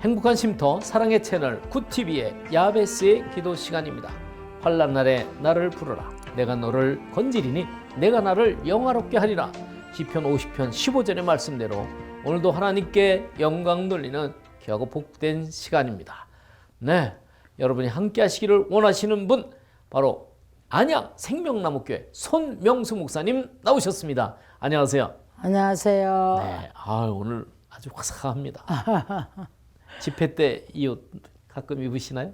행복한 쉼터 사랑의 채널 굿TV의 야베스의 기도 시간입니다. 환난 날에 나를 부르라. 내가 너를 건지리니 내가 나를 영화롭게 하리라. 시편 50편 15절의 말씀대로 오늘도 하나님께 영광 돌리는 귀하고 복된 시간입니다. 네, 여러분이 함께 하시기를 원하시는 분 바로 안양 생명나무교회 손명수 목사님 나오셨습니다. 안녕하세요. 안녕하세요. 네, 오늘 아주 화사합니다. 집회 때 이 옷 가끔 입으시나요?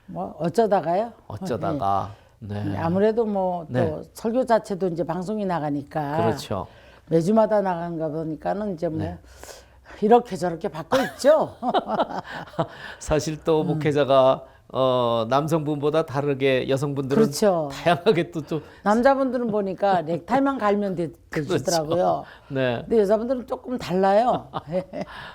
뭐 어쩌다가요? 어쩌다가. 네. 아무래도 뭐 또 네. 설교 자체도 이제 방송이 나가니까 그렇죠. 매주마다 나간가 보니까는 이제 뭐 네. 이렇게 저렇게 바꿔 있죠. 사실 또 목회자가 남성분보다 다르게 여성분들은 그렇죠. 다양하게 또 좀 남자분들은 보니까 넥타이만 갈면 되시더라고요. 네. 근데 여자분들은 조금 달라요.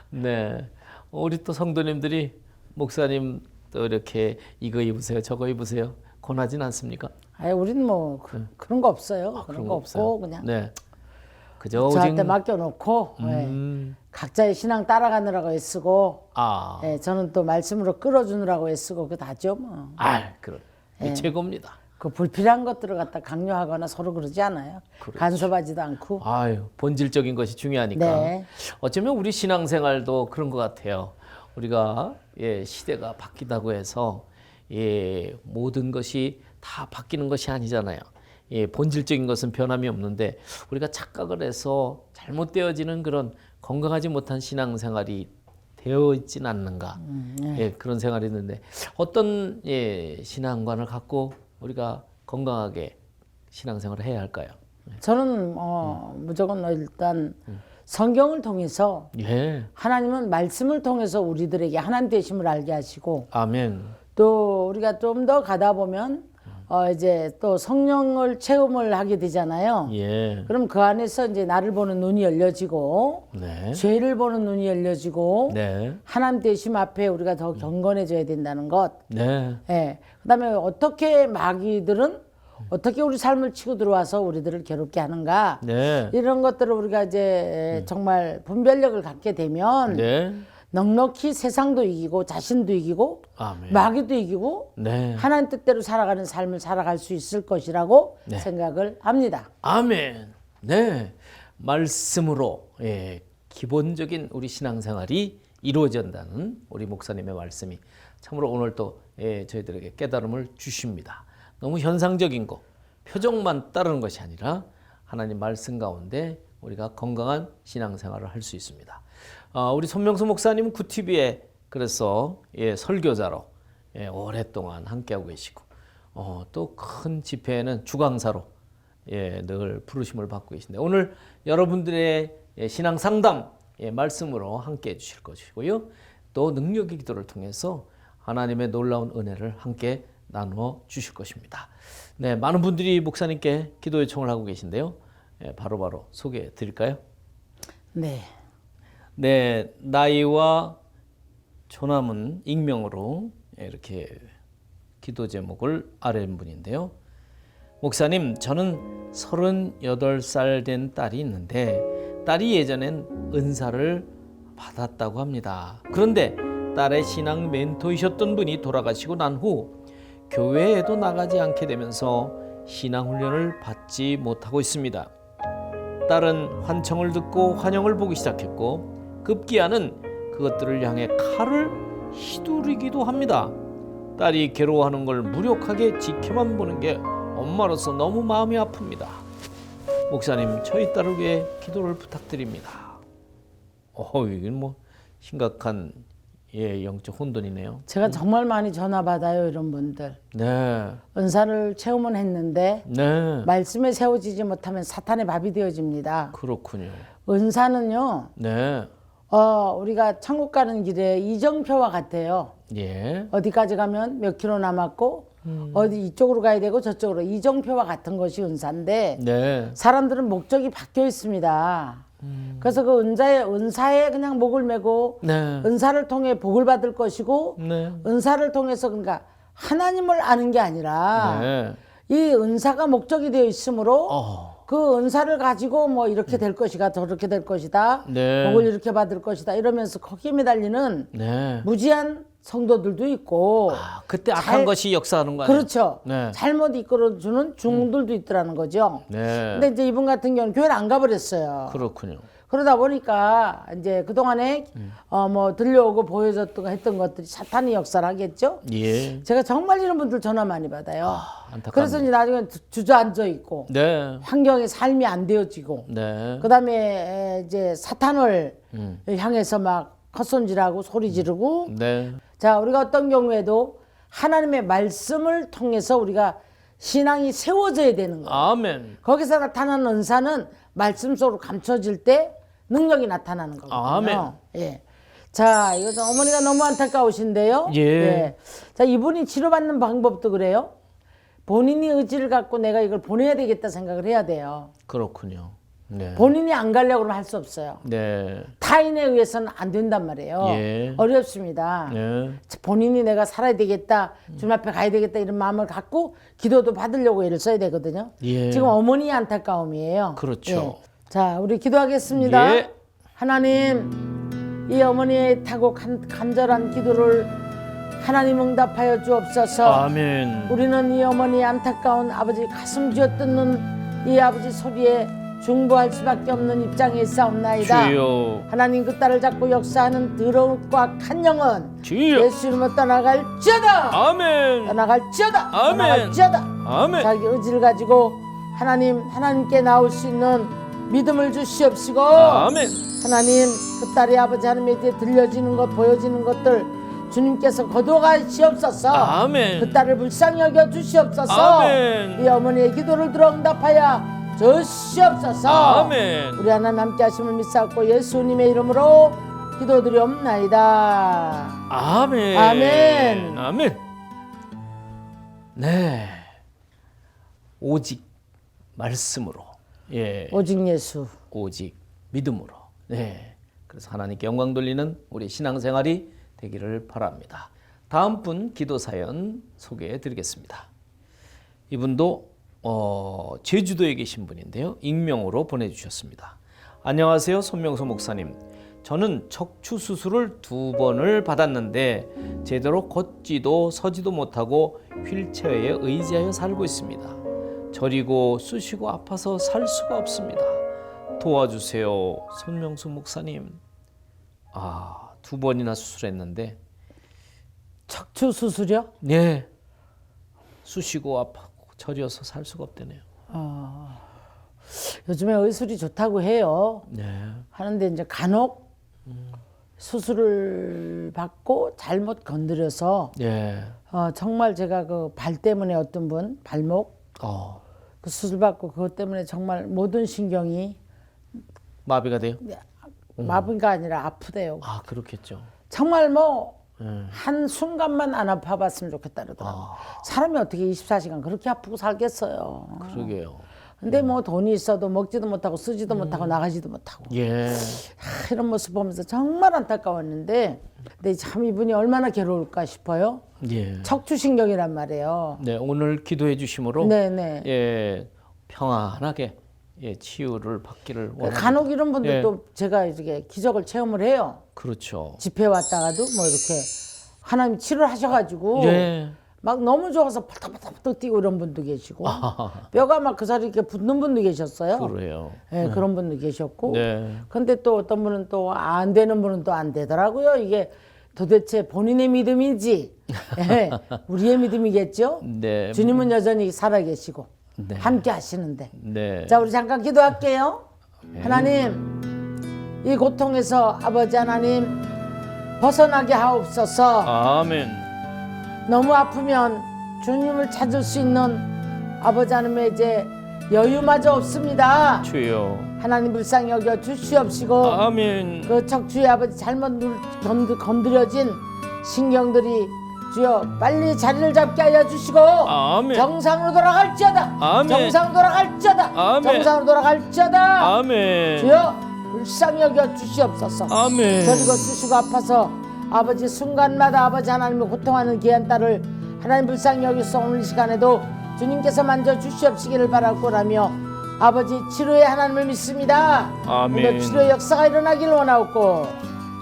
네. 우리 또 성도님들이 목사님 또 이렇게 이거 입으세요, 저거 입으세요. 권하진 않습니까? 아예 우리는 뭐 그런 거 없어요. 그런 거 없어요. 없고 그냥 네. 그저 저한테 맡겨놓고 각자의 신앙 따라가느라고 애쓰고 저는 또 말씀으로 끌어주느라고 애쓰고 그 다죠 뭐. 그럼 최고입니다. 그 불필요한 것들을 갖다 강요하거나 서로 그러지 않아요. 그렇죠. 간섭하지도 않고. 본질적인 것이 중요하니까. 네. 어쩌면 우리 신앙생활도 그런 것 같아요. 우리가 시대가 바뀌다고 해서 모든 것이 다 바뀌는 것이 아니잖아요. 본질적인 것은 변함이 없는데 우리가 착각을 해서 잘못되어지는 그런 건강하지 못한 신앙생활이 되어 있진 않는가. 그런 생활이 있는데 어떤 신앙관을 갖고 우리가 건강하게 신앙생활을 해야 할까요? 저는 무조건 일단 성경을 통해서 하나님은 말씀을 통해서 우리들에게 하나님 되심을 알게 하시고 아멘. 또 우리가 좀 더 가다 보면 이제 또 성령을 체험을 하게 되잖아요. 그럼 그 안에서 이제 나를 보는 눈이 열려지고 죄를 보는 눈이 열려지고 하나님 되심 앞에 우리가 더 경건해져야 된다는 것. 그다음에 어떻게 마귀들은 어떻게 우리 삶을 치고 들어와서 우리들을 괴롭게 하는가 이런 것들을 우리가 이제 정말 분별력을 갖게 되면 넉넉히 세상도 이기고 자신도 이기고 마귀도 이기고 하나님 뜻대로 살아가는 삶을 살아갈 수 있을 것이라고 생각을 합니다. 아멘. 네, 말씀으로 기본적인 우리 신앙생활이 이루어진다는 우리 목사님의 말씀이 참으로 오늘 또 저희들에게 깨달음을 주십니다. 너무 현상적인 거, 표정만 따르는 것이 아니라 하나님 말씀 가운데 우리가 건강한 신앙생활을 할 수 있습니다. 우리 손명수 목사님은 굿TV에 그래서 설교자로 오랫동안 함께하고 계시고 또 큰 집회에는 주강사로 늘 부르심을 받고 계신데 오늘 여러분들의 신앙 상담 말씀으로 함께해 주실 것이고요. 또 능력의 기도를 통해서 하나님의 놀라운 은혜를 함께 나누어 주실 것입니다. 네, 많은 분들이 목사님께 기도 요청을 하고 계신데요. 바로바로 소개해 드릴까요? 네, 나이와 조남은 익명으로 이렇게 기도 제목을 아뢰는 분인데요. 목사님, 저는 38살 된 딸이 있는데 딸이 예전엔 은사를 받았다고 합니다. 그런데 딸의 신앙 멘토이셨던 분이 돌아가시고 난 후 교회에도 나가지 않게 되면서 신앙 훈련을 받지 못하고 있습니다. 딸은 환청을 듣고 환영을 보기 시작했고 급기야는 그것들을 향해 칼을 휘두르기도 합니다. 딸이 괴로워하는 걸 무력하게 지켜만 보는 게 엄마로서 너무 마음이 아픕니다. 목사님, 저희 딸을 위해 기도를 부탁드립니다. 이건 뭐 심각한 영적 혼돈이네요. 제가 정말 많이 전화 받아요, 이런 분들. 은사를 체험은 했는데 말씀에 세워지지 못하면 사탄의 밥이 되어집니다. 그렇군요. 은사는요. 우리가 천국 가는 길에 이정표와 같아요. 어디까지 가면 몇 킬로 남았고 어디 이쪽으로 가야 되고 저쪽으로 이정표와 같은 것이 은사인데 사람들은 목적이 바뀌어 있습니다. 그래서 그 은사에 그냥 목을 메고 은사를 통해 복을 받을 것이고 은사를 통해서 그러니까 하나님을 아는 게 아니라 이 은사가 목적이 되어 있으므로 그 은사를 가지고 뭐 이렇게 될 것이다, 저렇게 될 것이다, 네. 복을 이렇게 받을 것이다 이러면서 거기에 매달리는 네. 무지한 성도들도 있고 그때 악한 것이 역사하는 거 아니에요? 그렇죠. 네. 잘못 이끌어주는 중들도 있더라는 거죠. 네. 근데 이제 이분 같은 경우는 교회를 안 가버렸어요. 그렇군요. 그러다 보니까 이제 그동안에 뭐 들려오고 보여줬던 했던 것들이 사탄이 역사를 하겠죠. 예. 제가 정말 이런 분들 전화 많이 받아요. 안타깝네요. 그래서 이제 나중에 주저앉아 있고 네. 환경의 삶이 안 되어지고 네. 그다음에 이제 사탄을 향해서 막 헛손질하고 소리 지르고 네. 자, 우리가 어떤 경우에도 하나님의 말씀을 통해서 우리가 신앙이 세워져야 되는 거예요. 아멘. 거기서 나타나는 은사는 말씀 속으로 감춰질 때 능력이 나타나는 거거든요. 아멘. 예. 자, 이거 어머니가 너무 안타까우신데요. 예. 자, 이분이 치료받는 방법도 그래요. 본인이 의지를 갖고 내가 이걸 보내야 되겠다 생각을 해야 돼요. 그렇군요. 네. 본인이 안 가려고 그러면 할 수 없어요. 네. 타인에 의해서는 안 된단 말이에요. 예. 어렵습니다. 네. 본인이 내가 살아야 되겠다, 주님 앞에 가야 되겠다 이런 마음을 갖고 기도도 받으려고 애를 써야 되거든요. 예. 지금 어머니의 안타까움이에요. 그렇죠. 예. 자, 우리 기도하겠습니다. 예. 하나님, 이 어머니의 타고 간절한 기도를 하나님 응답하여 주옵소서. 아멘. 우리는 이 어머니의 안타까운 아버지 가슴 쥐어뜯는 이 아버지 소리에 중보할 수밖에 없는 입장에 있사옵나이다. 주여. 하나님 그 딸을 잡고 역사하는 더러움과 악한 영은 주여. 예수 이름으로 떠나갈지어다. 아멘. 떠나갈지어다. 아멘. 떠나갈지어다. 아멘. 자기 의지를 가지고 하나님께 나올 수 있는 믿음을 주시옵시고 아멘. 하나님 그 딸이 아버지 하나님께 들려지는 것 보여지는 것들 주님께서 거두어가시옵소서. 아멘. 그 딸을 불쌍히 여겨 주시옵소서. 아멘. 이 어머니의 기도를 들어 응답하여 주시옵소서. 아멘. 우리 하나님 함께 하심을 믿사옵고 예수님의 이름으로 기도드리옵나이다. 아멘. 아멘. 아멘. 네. 오직 말씀으로. 예. 오직 예수. 오직 믿음으로. 네. 그래서 하나님께 영광 돌리는 우리 신앙생활이 되기를 바랍니다. 다음 분 기도 사연 소개해 드리겠습니다. 이분도 제주도에 계신 분인데요. 익명으로 보내주셨습니다. 안녕하세요, 손명수 목사님. 저는 척추 수술을 2번을 받았는데 제대로 걷지도 서지도 못하고 휠체어에 의지하여 살고 있습니다. 저리고 쑤시고 아파서 살 수가 없습니다. 도와주세요, 손명수 목사님. 2번이나 수술했는데 척추 수술이요? 네, 쑤시고 아파고 저려서 살 수가 없대네요. 요즘에 의술이 좋다고 해요. 네. 하는데 이제 간혹 수술을 받고 잘못 건드려서 네. 정말 제가 그 발 때문에 어떤 분 발목 그 수술 받고 그것 때문에 정말 모든 신경이 마비가 돼요? 마비가 아니라 아프대요. 그렇겠죠. 정말 뭐 한 순간만 안 아파봤으면 좋겠다 그러더라고요. 사람이 어떻게 24시간 그렇게 아프고 살겠어요. 그러게요. 근데 뭐 돈이 있어도 먹지도 못하고 쓰지도 못하고 나가지도 못하고 예. 이런 모습 보면서 정말 안타까웠는데 근데 참 이분이 얼마나 괴로울까 싶어요. 예. 척추신경이란 말이에요. 네, 오늘 기도해 주심으로 네네. 예, 평안하게 치유를 받기를 원합니다. 간혹 이런 분들도 제가 이렇게 기적을 체험을 해요. 그렇죠. 집회 왔다가도 뭐 이렇게 하나님 치료를 하셔가지고 예. 막 너무 좋아서 펄떡펄떡 뛰고 이런 분도 계시고 뼈가 막 그 자리에 이렇게 붙는 분도 계셨어요. 그래요. 네, 그런 분도 계셨고. 네. 근데 또 어떤 분은 또 안 되는 분은 또 안 되더라고요. 이게 도대체 본인의 믿음인지 우리의 믿음이겠죠. 네. 주님은 여전히 살아계시고 네. 함께 하시는데. 네. 자, 우리 잠깐 기도할게요. 하나님, 이 고통에서 아버지 하나님 벗어나게 하옵소서. 아멘. 너무 아프면 주님을 찾을 수 있는 아버지 하나님의 이제 여유마저 없습니다. 주여. 하나님 불쌍히 여겨 주시옵시고 아멘. 그 척추의 아버지 잘못 건드려진 신경들이 주여 빨리 자리를 잡게 하여 주시고 아멘. 정상으로 돌아갈지어다. 아멘. 정상으로 돌아갈지어다. 아멘. 정상으로 돌아갈지어다. 아멘. 주여 불쌍히 여겨 주시옵소서. 아멘. 저리고 쑤시고 아파서 아버지 순간마다 아버지 하나님을 고통하는 귀한 딸을 하나님 불쌍히 여기서 오늘 이 시간에도 주님께서 만져 주시옵시기를 바라고라며 아버지 치료의 하나님을 믿습니다. 아멘. 오늘 치료의 역사가 일어나길 원하옵고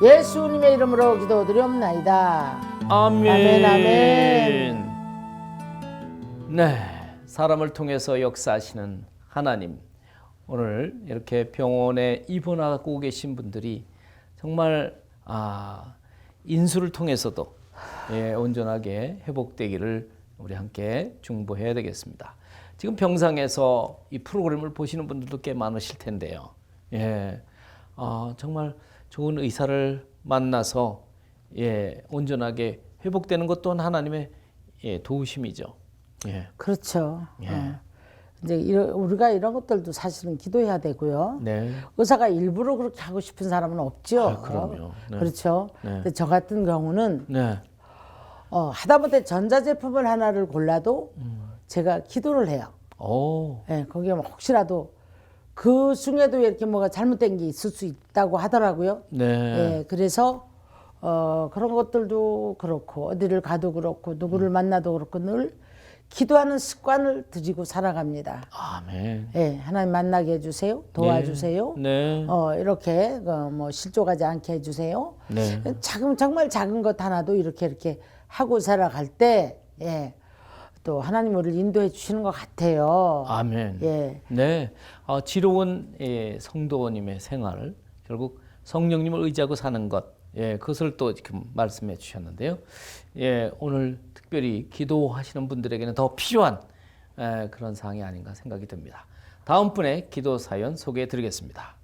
예수님의 이름으로 기도드리옵나이다. 아멘. 아멘, 아멘. 네, 사람을 통해서 역사하시는 하나님. 오늘 이렇게 병원에 입원하고 계신 분들이 정말 인수를 통해서도 온전하게 회복되기를 우리 함께 중보해야 되겠습니다. 지금 병상에서 이 프로그램을 보시는 분들도 꽤 많으실 텐데요. 정말 좋은 의사를 만나서 온전하게 회복되는 것 또한 하나님의 도우심이죠. 그렇죠. 이제 우리가 이런 것들도 사실은 기도해야 되고요. 네. 의사가 일부러 그렇게 하고 싶은 사람은 없죠. 그럼요. 네. 그렇죠. 네. 근데 저 같은 경우는 네. 하다못해 전자제품을 하나를 골라도 제가 기도를 해요. 거기에 혹시라도 그 중에도 이렇게 뭐가 잘못된 게 있을 수 있다고 하더라고요. 네. 그래서 그런 것들도 그렇고 어디를 가도 그렇고 누구를 만나도 그렇고 늘 기도하는 습관을 들이고 살아갑니다. 아멘. 하나님 만나게 해주세요. 도와주세요. 네. 이렇게 뭐 실족하지 않게 해주세요. 네. 정말 작은 것 하나도 이렇게 하고 살아갈 때, 또 하나님 우리를 인도해 주시는 것 같아요. 아멘. 네. 지로운 성도님의 생활, 결국 성령님을 의지하고 사는 것, 그것을 또 지금 말씀해 주셨는데요. 오늘 특별히 기도하시는 분들에게는 더 필요한 그런 사항이 아닌가 생각이 듭니다. 다음 분의 기도 사연 소개해 드리겠습니다.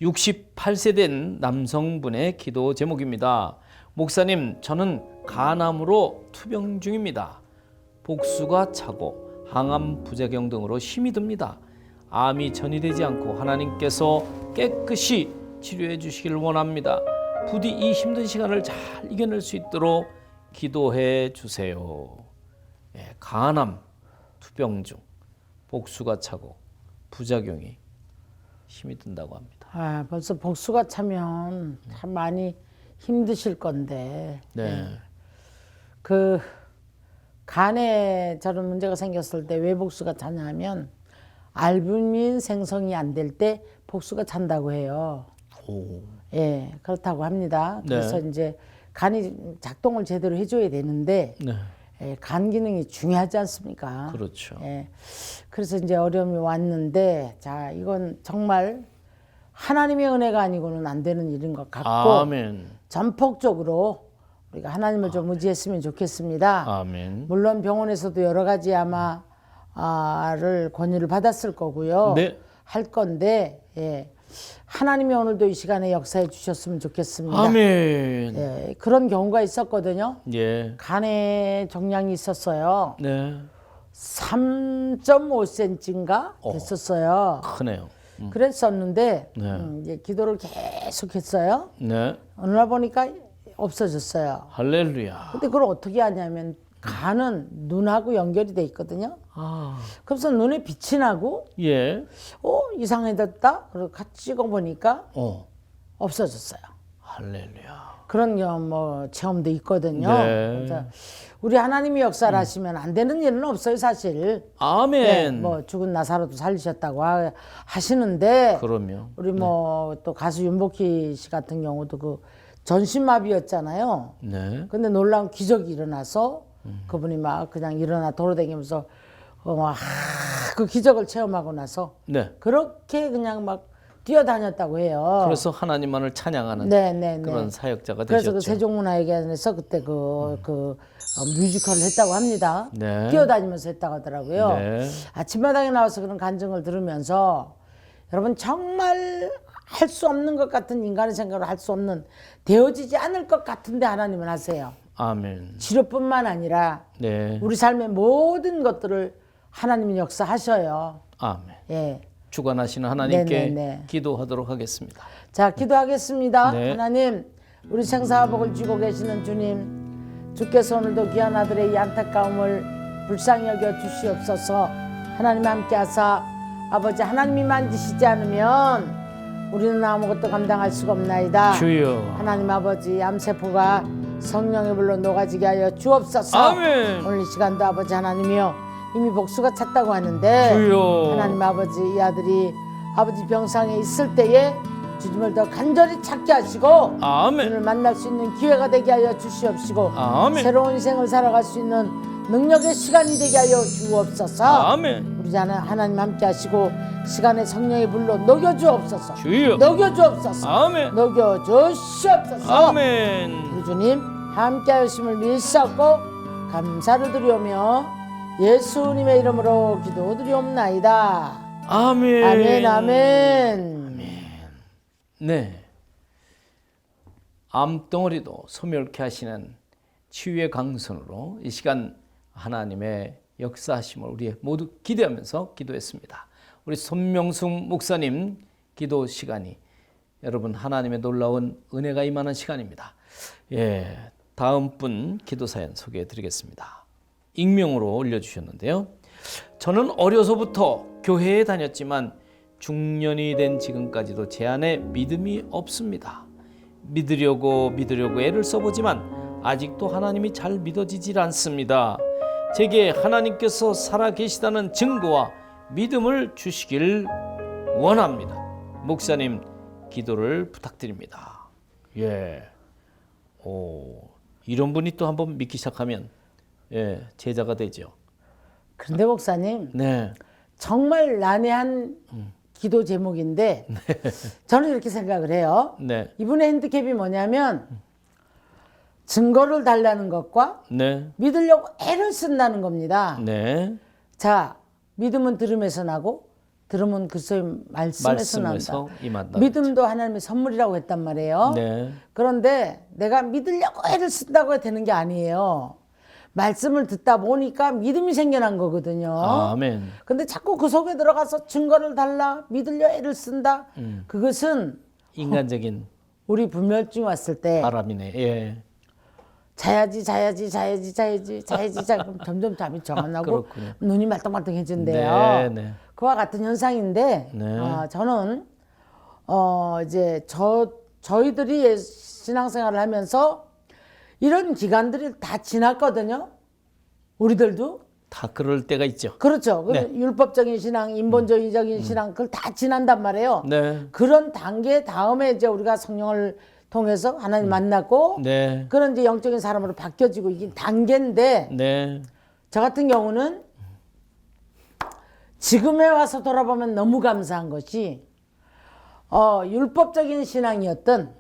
68세 된 남성분의 기도 제목입니다. 목사님, 저는 간암으로 투병 중입니다. 복수가 차고 항암 부작용 등으로 힘이 듭니다. 암이 전이되지 않고 하나님께서 깨끗이 치료해 주시길 원합니다. 부디 이 힘든 시간을 잘 이겨낼 수 있도록 기도해 주세요. 간암 투병 중 복수가 차고 부작용이 힘이 든다고 합니다. 벌써 복수가 차면 참 많이 힘드실 건데. 그 간에 저런 문제가 생겼을 때 왜 복수가 차냐 하면 알부민 생성이 안 될 때 복수가 찬다고 해요. 그렇다고 합니다. 그래서 이제 간이 작동을 제대로 해줘야 되는데 간 기능이 중요하지 않습니까? 그렇죠. 그래서 이제 어려움이 왔는데, 자, 이건 정말 하나님의 은혜가 아니고는 안 되는 일인 것 같고, 아멘. 전폭적으로 우리가 하나님을 좀 의지했으면 좋겠습니다. 아멘. 물론 병원에서도 여러 가지 를 권유를 받았을 거고요. 할 건데, 하나님이 오늘도 이 시간에 역사해 주셨으면 좋겠습니다. 아멘. 그런 경우가 있었거든요. 예. 간에 종양이 있었어요. 네. 3.5cm인가 됐었어요. 크네요. 그랬었는데 이제 기도를 계속했어요. 어느 날 보니까 없어졌어요. 할렐루야. 근데 그걸 어떻게 하냐면 간은 눈하고 연결이 돼 있거든요. 그래서 눈에 빛이 나고 이상해졌다. 그리고 같이 찍어보니까 없어졌어요. 할렐루야. 그런 체험도 있거든요. 그래서 우리 하나님이 역사를 하시면 안 되는 일은 없어요, 사실. 아멘. 죽은 나사로도 살리셨다고 하시는데. 그럼요. 우리 또 가수 윤복희 씨 같은 경우도 그 전신마비였잖아요. 근데 놀라운 기적이 일어나서 그분이 막 그냥 일어나 돌아다니면서 그 기적을 체험하고 나서 그렇게 그냥 막 뛰어다녔다고 해요. 그래서 하나님만을 찬양하는 그런 사역자가 되셨죠. 그래서 그 세종문화회관에서 그때 뮤지컬을 했다고 합니다. 뛰어다니면서 했다고 하더라고요. 아침마당에 나와서 그런 간증을 들으면서 여러분 정말 할 수 없는 것 같은 인간의 생각으로 할 수 없는, 되어지지 않을 것 같은데 하나님은 하세요. 아멘. 치료뿐만 아니라 우리 삶의 모든 것들을 하나님은 역사하셔요. 아멘. 주관하시는 하나님께 기도하도록 하겠습니다. 자, 기도하겠습니다. 하나님, 우리 생사복을 쥐고 계시는 주님, 주께서 오늘도 귀한 아들의 이 안타까움을 불쌍히 여겨 주시옵소서. 하나님 함께 하사 아버지, 하나님이 만지시지 않으면 우리는 아무것도 감당할 수가 없나이다. 주여. 하나님 아버지, 암세포가 성령의 불로 녹아지게 하여 주옵소서. 아멘. 오늘 이 시간도 아버지 하나님이여, 이미 복수가 찼다고 하는데 주여. 하나님 아버지 이 아들이 아버지 병상에 있을 때에 주님을 더 간절히 찾게 하시고 아멘. 주님을 만날 수 있는 기회가 되게 하여 주시옵시고 아멘. 새로운 인생을 살아갈 수 있는 능력의 시간이 되게 하여 주옵소서. 아멘. 우리 하나님 함께 하시고 시간의 성령의 불로 녹여주옵소서. 주여. 녹여주옵소서. 아멘. 녹여주시옵소서. 아멘. 우리 주님 함께 하심을 믿사옵고 감사를 드리오며 예수님의 이름으로 기도드리옵나이다. 아멘. 아멘. 아멘. 네. 암덩어리도 소멸케 하시는 치유의 강선으로 이 시간 하나님의 역사하심을 우리 모두 기대하면서 기도했습니다. 우리 손명숙 목사님 기도 시간이 여러분 하나님의 놀라운 은혜가 임하는 시간입니다. 예, 다음 분 기도 사연 소개해 드리겠습니다. 익명으로 올려주셨는데요. 저는 어려서부터 교회에 다녔지만 중년이 된 지금까지도 제 안에 믿음이 없습니다. 믿으려고 애를 써보지만 아직도 하나님이 잘 믿어지질 않습니다. 제게 하나님께서 살아계시다는 증거와 믿음을 주시길 원합니다. 목사님 기도를 부탁드립니다. 예, 이런 분이 또 한번 믿기 시작하면 예, 제자가 되죠. 그런데 목사님, 네, 정말 난해한 기도 제목인데 저는 이렇게 생각을 해요. 네, 이분의 핸디캡이 뭐냐면 증거를 달라는 것과 네, 믿으려고 애를 쓴다는 겁니다. 네. 자, 믿음은 들음에서 나고 들음은 그리스도의 말씀에서 난다. 임한다. 믿음도 하나님의 선물이라고 했단 말이에요. 네. 그런데 내가 믿으려고 애를 쓴다고 되는 게 아니에요. 말씀을 듣다 보니까 믿음이 생겨난 거거든요. 아멘. 근데 자꾸 그 속에 들어가서 증거를 달라 믿으려 애를 쓴다. 그것은 인간적인 우리 불멸증이 왔을 때 바람이네. 예. 자야지 그럼 점점 잠이 정안나고 그렇군요. 눈이 말똥말똥해진대요. 네, 네. 그와 같은 현상인데 네. 저는 이제 저희들이 신앙생활을 하면서 이런 기간들이 다 지났거든요. 우리들도 다 그럴 때가 있죠. 그렇죠. 네. 율법적인 신앙, 인본주의적인 신앙 그걸 다 지난단 말이에요. 네. 그런 단계 다음에 이제 우리가 성령을 통해서 하나님 만났고 네. 그런 이제 영적인 사람으로 바뀌어지고 이게 단계인데 네. 저 같은 경우는 지금에 와서 돌아보면 너무 감사한 것이 율법적인 신앙이었던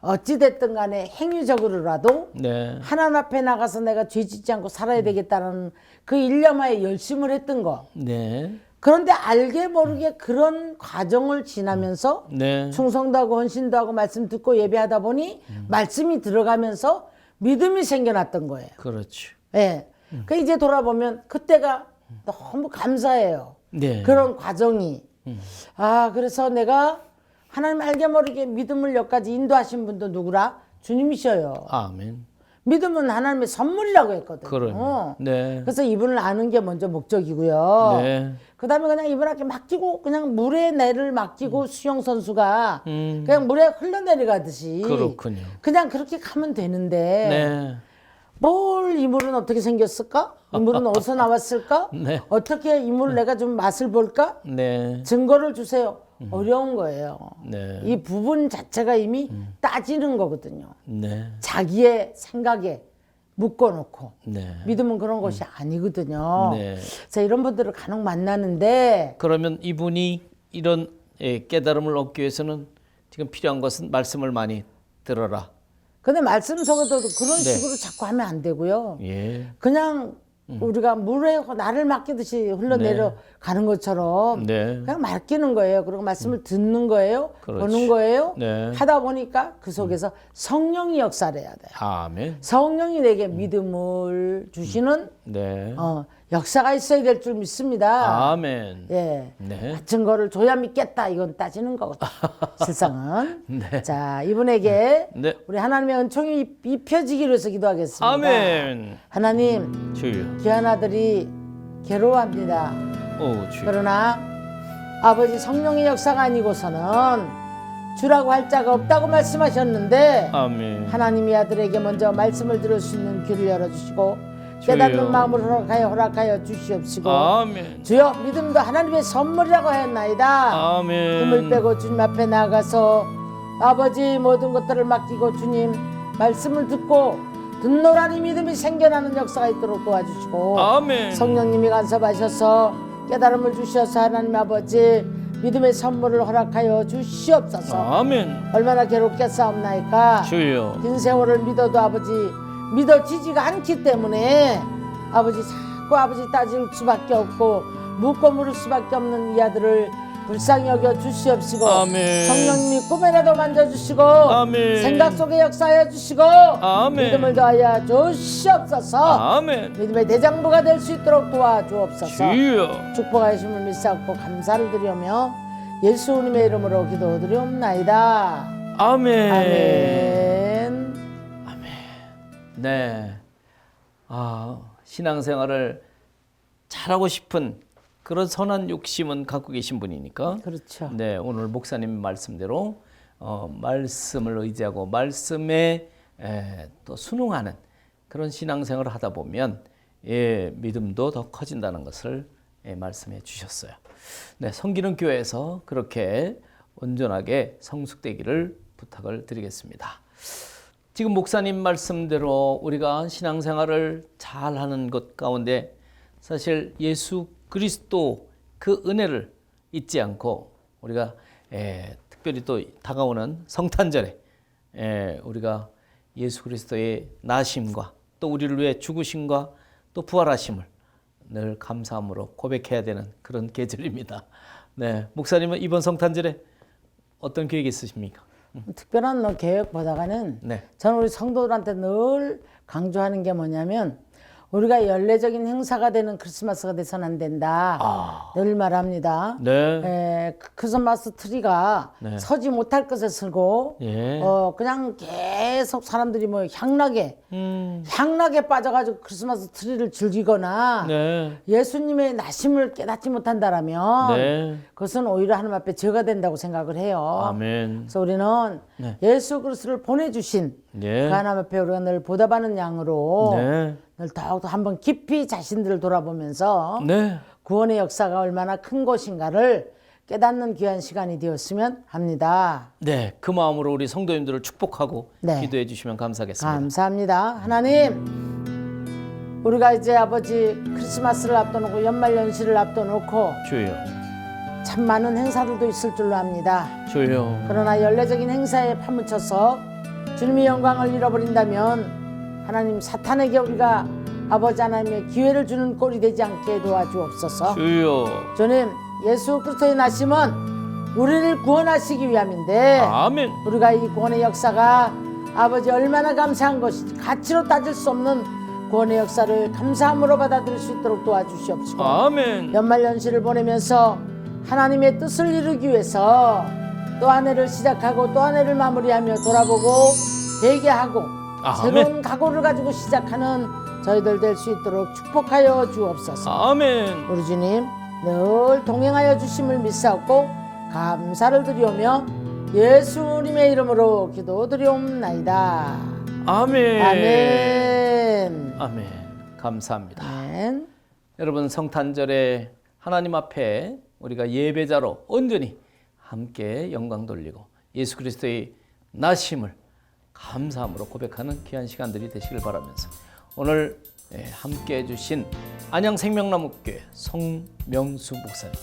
어찌됐든 간에 행위적으로라도 네. 하나님 앞에 나가서 내가 죄 짓지 않고 살아야 되겠다는 그 일념하에 열심을 했던 거. 네. 그런데 알게 모르게 그런 과정을 지나면서 네. 충성도 하고 헌신도 하고 말씀 듣고 예배하다 보니 말씀이 들어가면서 믿음이 생겨났던 거예요. 그렇죠. 예. 그 이제 돌아보면 그때가 너무 감사해요. 네. 그런 과정이. 그래서 내가 하나님 알게 모르게 믿음을 여기까지 인도하신 분도 누구라? 주님이셔요. 아멘. 믿음은 하나님의 선물이라고 했거든요. 그러네. 네. 그래서 이분을 아는 게 먼저 목적이고요. 네. 그 다음에 그냥 이분한테 맡기고 그냥 물에 내를 맡기고 수영 선수가 그냥 물에 흘러내려가듯이 그렇군요. 그냥 그렇게 가면 되는데 네. 뭘 이 물은 어떻게 생겼을까? 이 물은 어디서 나왔을까? 네. 어떻게 이 물을 내가 좀 맛을 볼까? 네. 증거를 주세요. 어려운 거예요. 네. 이 부분 자체가 이미 따지는 거거든요. 네. 자기의 생각에 묶어놓고 네. 믿음은 그런 것이 아니거든요. 네. 그래서 이런 분들을 간혹 만나는데 그러면 이분이 이런 깨달음을 얻기 위해서는 지금 필요한 것은 말씀을 많이 들어라. 근데 말씀 속에도 그런 네. 식으로 자꾸 하면 안 되고요. 예. 그냥 우리가 물에 나를 맡기듯이 흘러내려 가는 것처럼 네. 그냥 맡기는 거예요. 그리고 말씀을 듣는 거예요. 그렇지. 보는 거예요. 네. 하다 보니까 그 속에서 성령이 역사를 해야 돼요. 아멘. 성령이 내게 믿음을 주시는 네. 역사가 있어야 될 줄 믿습니다. 아멘. 예. 네. 같은 거를 줘야 믿겠다. 이건 따지는 거거든요. 실상은. 네. 자, 이분에게 네. 우리 하나님의 은총이 입혀지기를 위해서 기도하겠습니다. 아멘. 하나님, 주여. 귀한 아들이 괴로워합니다. 오, 주여. 그러나 아버지 성령의 역사가 아니고서는 주라고 할 자가 없다고 말씀하셨는데 아멘. 하나님이 아들에게 먼저 말씀을 들을 수 있는 귀를 열어주시고 깨닫는 마음으로 허락하여 주시옵시고 아멘. 주여 믿음도 하나님의 선물이라고 하였나이다. 아멘. 힘을 빼고 주님 앞에 나가서 아버지 모든 것들을 맡기고 주님 말씀을 듣고 듣노라니 믿음이 생겨나는 역사가 있도록 도와주시고 아멘. 성령님이 간섭하셔서 깨달음을 주셔서 하나님 아버지 믿음의 선물을 허락하여 주시옵소서. 아멘. 얼마나 괴롭게 싸움나이까. 주여. 긴 세월을 믿어도 아버지 믿어지지가 않기 때문에 아버지 자꾸 아버지 따질 수밖에 없고 묻고 물을 수밖에 없는 이 아들을 불쌍히 여겨 주시옵시고 아멘. 성령님이 꿈에라도 만져주시고 아멘. 생각 속에 역사하여 주시고 아멘. 믿음을 더하여 주시옵소서. 아멘. 믿음의 대장부가 될 수 있도록 도와주옵소서. 주여. 축복하심을 믿사옵고 감사를 드리며 예수님의 이름으로 기도드리옵나이다. 아멘. 아멘. 네. 신앙생활을 잘하고 싶은 그런 선한 욕심은 갖고 계신 분이니까. 그렇죠. 네, 오늘 목사님 말씀대로 말씀을 의지하고 말씀에 또 순응하는 그런 신앙생활을 하다 보면 믿음도 더 커진다는 것을 말씀해 주셨어요. 네, 성기는 교회에서 그렇게 온전하게 성숙되기를 부탁을 드리겠습니다. 지금 목사님 말씀대로 우리가 신앙생활을 잘하는 것 가운데 사실 예수 그리스도 그 은혜를 잊지 않고 우리가 특별히 또 다가오는 성탄절에 우리가 예수 그리스도의 나심과 또 우리를 위해 죽으심과 또 부활하심을 늘 감사함으로 고백해야 되는 그런 계절입니다. 네, 목사님은 이번 성탄절에 어떤 계획이 있으십니까? 특별한 계획보다는 네. 저는 우리 성도들한테 늘 강조하는 게 뭐냐면 우리가 연례적인 행사가 되는 크리스마스가 돼서는 안 된다. 늘 말합니다. 네. 크리스마스 트리가 네. 서지 못할 것에 서고 예. 그냥 계속 사람들이 뭐 향락에 빠져가지고 크리스마스 트리를 즐기거나 네. 예수님의 나심을 깨닫지 못한다라면 네. 그것은 오히려 하나님 앞에 죄가 된다고 생각을 해요. 아멘. 그래서 우리는 네. 예수 그리스도를 보내주신 네. 그 하나님 앞에 우리가 늘 보답하는 양으로 네. 늘 더욱더 한번 깊이 자신들을 돌아보면서 네. 구원의 역사가 얼마나 큰 것인가를 깨닫는 귀한 시간이 되었으면 합니다. 네, 그 마음으로 우리 성도님들을 축복하고 네. 기도해 주시면 감사하겠습니다. 감사합니다. 하나님, 우리가 이제 아버지 크리스마스를 앞둬놓고 연말연시를 앞둬놓고 주여. 참 많은 행사들도 있을 줄로 압니다. 주여. 그러나 연례적인 행사에 파묻혀서 주님의 영광을 잃어버린다면 하나님 사탄에게 우리가 아버지 하나님의 기회를 주는 꼴이 되지 않게 도와주옵소서. 주여. 주님, 예수 그리스도의 나심은 우리를 구원하시기 위함인데 아멘. 우리가 이 구원의 역사가 아버지 얼마나 감사한 것인지 가치로 따질 수 없는 구원의 역사를 감사함으로 받아들일 수 있도록 도와주시옵시고 아멘. 연말연시를 보내면서 하나님의 뜻을 이루기 위해서 또 한 해를 시작하고 또 한 해를 마무리하며 돌아보고 회개하고 새로운 각오를 가지고 시작하는 저희들 될 수 있도록 축복하여 주옵소서. 아멘. 우리 주님 늘 동행하여 주심을 믿사옵고 감사를 드리오며 예수님의 이름으로 기도드리옵나이다. 아멘. 아멘. 아멘. 감사합니다. 아멘. 여러분 성탄절에 하나님 앞에 우리가 예배자로 온전히 함께 영광 돌리고 예수 그리스도의 나심을 감사함으로 고백하는 귀한 시간들이 되시길 바라면서 오늘 함께 해주신 안양생명나무교회 성명수 목사님,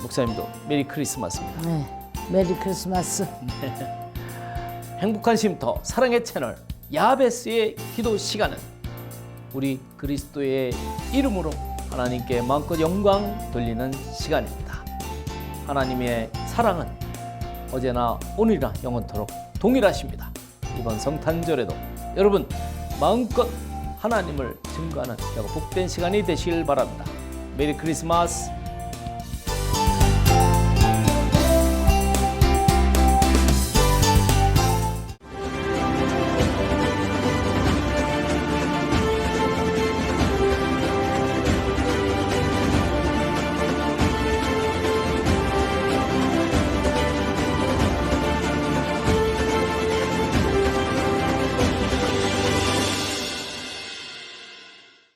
목사님도 메리 크리스마스입니다. 네, 메리 크리스마스. 행복한 쉼터 사랑의 채널 야베스의 기도 시간은 우리 그리스도의 이름으로 하나님께 마음껏 영광 돌리는 시간입니다. 하나님의 사랑은 어제나 오늘이나 영원토록 동일하십니다. 이번 성탄절에도 여러분 마음껏 하나님을 증거하는 복된 시간이 되시길 바랍니다. 메리 크리스마스.